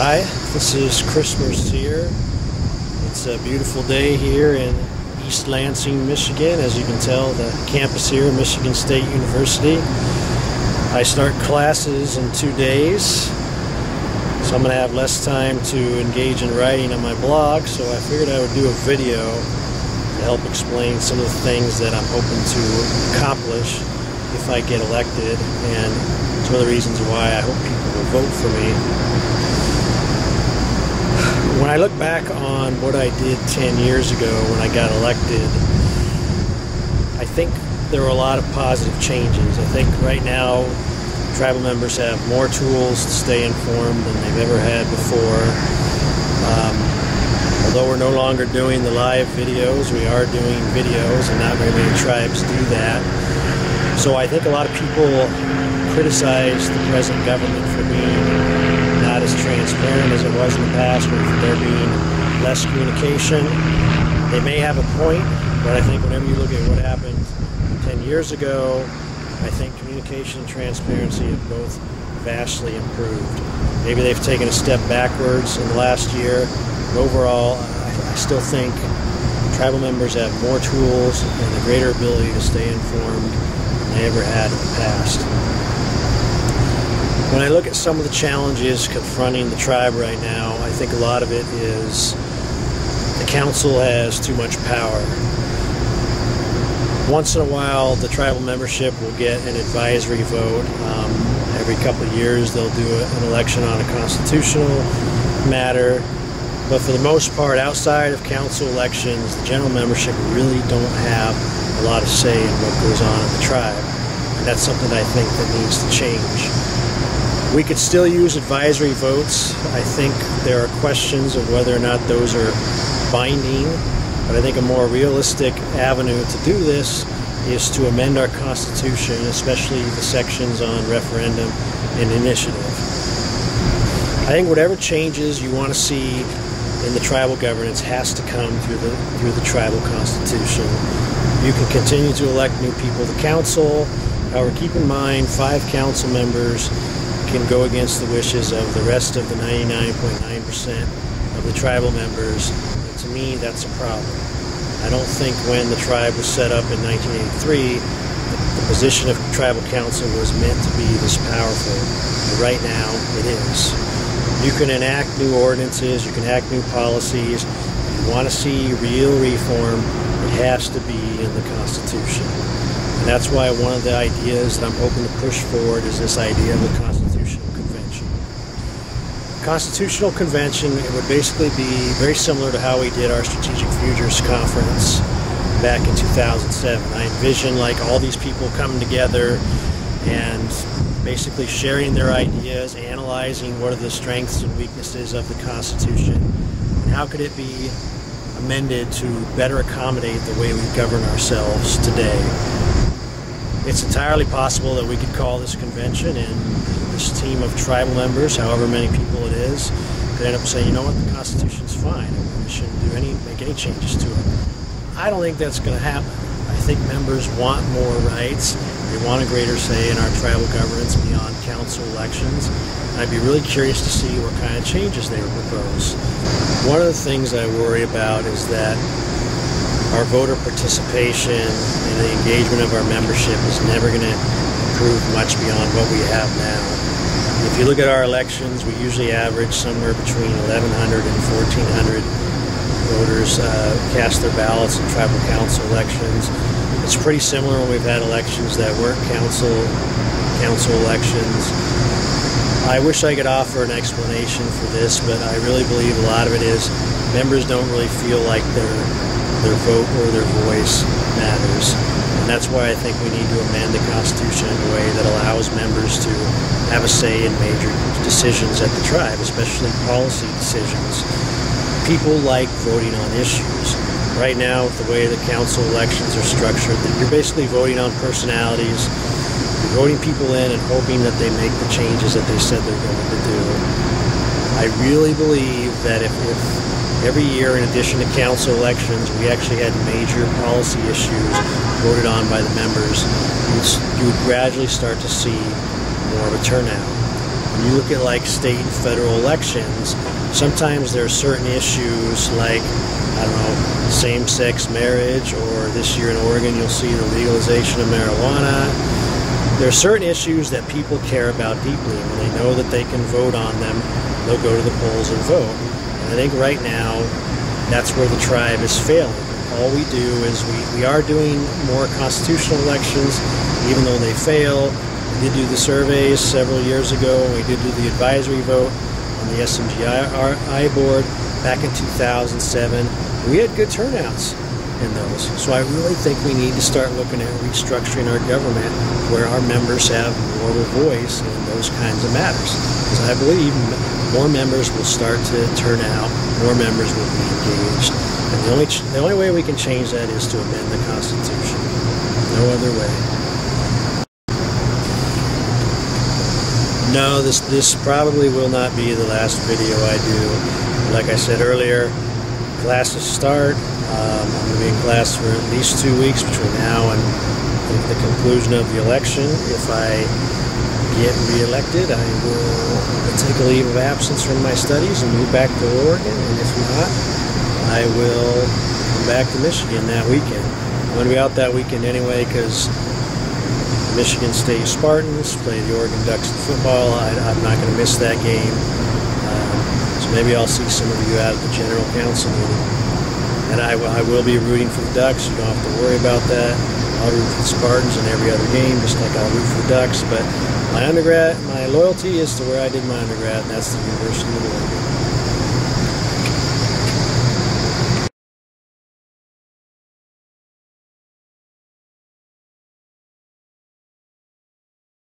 Hi, this is Chris Mercier. It's a beautiful day here in East Lansing, Michigan. As you can tell, the campus here at Michigan State University. I start classes in 2 days, so I'm going to have less time to engage in writing on my blog, so I figured I would do a video to help explain some of the things that I'm hoping to accomplish if I get elected, and some of the reasons why I hope people will vote for me. When I look back on what I did 10 years ago when I got elected, I think there were a lot of positive changes. I think right now tribal members have more tools to stay informed than they've ever had before. Although we're no longer doing the live videos, we are doing videos, and not very many tribes do that. So I think a lot of people criticize the present government for being not as transparent as it was in the past, or for there being less communication. They may have a point, but I think whenever you look at what happened 10 years ago, I think communication and transparency have both vastly improved. Maybe they've taken a step backwards in the last year, but overall, I still think tribal members have more tools and a greater ability to stay informed than they ever had in the past. When I look at some of the challenges confronting the tribe right now, I think a lot of it is the council has too much power. Once in a while, the tribal membership will get an advisory vote. Every couple of years, they'll do an election on a constitutional matter. But for the most part, outside of council elections, the general membership really don't have a lot of say in what goes on in the tribe. And that's something I think that needs to change. We could still use advisory votes. I think there are questions of whether or not those are binding, but I think a more realistic avenue to do this is to amend our Constitution, especially the sections on referendum and initiative. I think whatever changes you want to see in the tribal governance has to come through the tribal constitution. You can continue to elect new people to council. However, keep in mind 5 council members can go against the wishes of the rest of the 99.9% of the tribal members. And to me, that's a problem. I don't think when the tribe was set up in 1983, the position of tribal council was meant to be this powerful. But right now, it is. You can enact new ordinances, you can enact new policies. If you want to see real reform, it has to be in the Constitution. And that's why one of the ideas that I'm hoping to push forward is this idea of a constitutional convention. Constitutional convention, it would basically be very similar to how we did our Strategic Futures Conference back in 2007. I envision like all these people coming together and basically sharing their ideas, analyzing what are the strengths and weaknesses of the Constitution, and how could it be amended to better accommodate the way we govern ourselves today. It's entirely possible that we could call this convention, and this team of tribal members, however many people it is, could end up saying, you know what, the Constitution's fine, we shouldn't make any changes to it. I don't think that's going to happen. I think members want more rights. They want a greater say in our tribal governance beyond council elections. And I'd be really curious to see what kind of changes they would propose. One of the things I worry about is that our voter participation and the engagement of our membership is never going to improve much beyond what we have now. If you look at our elections, we usually average somewhere between 1,100 and 1,400 voters cast their ballots in tribal council elections. It's pretty similar when we've had elections that weren't council elections. I wish I could offer an explanation for this, but I really believe a lot of it is members don't really feel like their vote or their voice matters. And that's why I think we need to amend the Constitution in a way that allows members to have a say in major decisions at the tribe, especially policy decisions. People like voting on issues. Right now, with the way the council elections are structured, you're basically voting on personalities. You're voting people in and hoping that they make the changes that they said they're going to do. I really believe that if every year, in addition to council elections, we actually had major policy issues voted on by the members, you would gradually start to see more of a turnout. when you look at like state and federal elections, sometimes there are certain issues like, I don't know, same-sex marriage, or this year in Oregon you'll see the legalization of marijuana. There are certain issues that people care about deeply, and when they know that they can vote on them, they'll go to the polls and vote. And I think right now, that's where the tribe is failing. All we do is we are doing more constitutional elections, even though they fail. We did do the surveys several years ago. We did do the advisory vote on the SMGI board back in 2007. We had good turnouts in those. So I really think we need to start looking at restructuring our government where our members have more of a voice in those kinds of matters. Because I believe more members will start to turn out, more members will be engaged. And the only way we can change that is to amend the Constitution. No other way. No, this probably will not be the last video I do. Like I said earlier, classes start. I'm going to be in class for at least 2 weeks between now and the conclusion of the election. If I get reelected, I will take a leave of absence from my studies and move back to Oregon. And if not, I will come back to Michigan that weekend. I'm going to be out that weekend anyway because Michigan State Spartans play the Oregon Ducks in football. I'm not going to miss that game. So maybe I'll see some of you out at the General Council meeting. And I will be rooting for the Ducks. You don't have to worry about that. I'll root for the Spartans in every other game, just like I'll root for the Ducks. But my loyalty is to where I did my undergrad, and that's the University of Oregon.